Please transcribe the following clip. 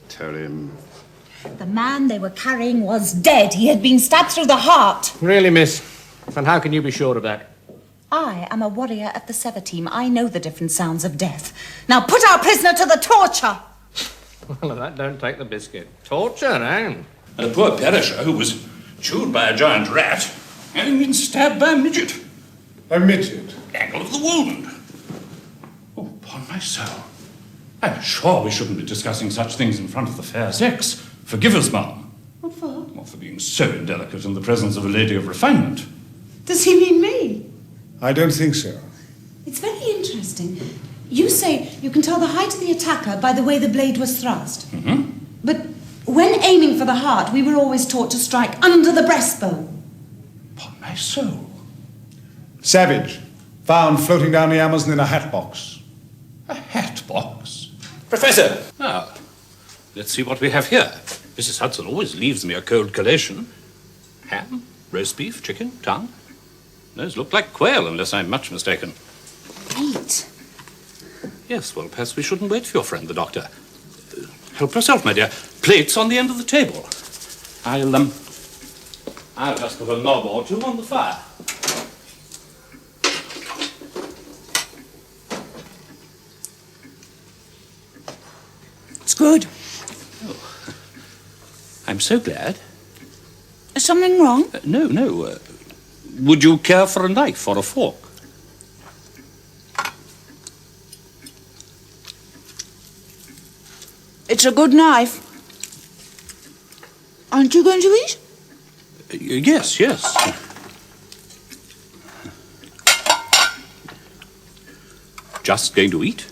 Tell him. The man they were carrying was dead. He had been stabbed through the heart. Really, miss? And how can you be sure of that? I am a warrior of the Sever team. I know the different sounds of death. Now put our prisoner to the torture. Well, that don't take the biscuit. Torture, eh? And a poor perisher who was chewed by a giant rat, having been stabbed by a midget. A midget? Angle of the wound. Oh, upon my soul. I'm sure we shouldn't be discussing such things in front of the fair sex. Forgive us, ma'am. What for? Well, for being so indelicate in the presence of a lady of refinement. Does he mean me? I don't think so. It's very interesting. You say you can tell the height of the attacker by the way the blade was thrust. Mm-hmm. But when aiming for the heart, we were always taught to strike under the breastbone. Upon my soul. Savage. Found floating down the Amazon in a hat box. A hat box? Professor! Ah, let's see what we have here. Mrs. Hudson always leaves me a cold collation. Ham, roast beef, chicken, tongue. Those look like quail, unless I'm much mistaken. Wait. Yes, well, perhaps we shouldn't wait for your friend, the doctor. Help yourself, my dear. Plates on the end of the table. I'll just put a knob or two on the fire. It's good. Oh. I'm so glad. Is something wrong? No. Would you care for a knife or a fork? It's a good knife. Aren't you going to eat? Yes. Just going to eat?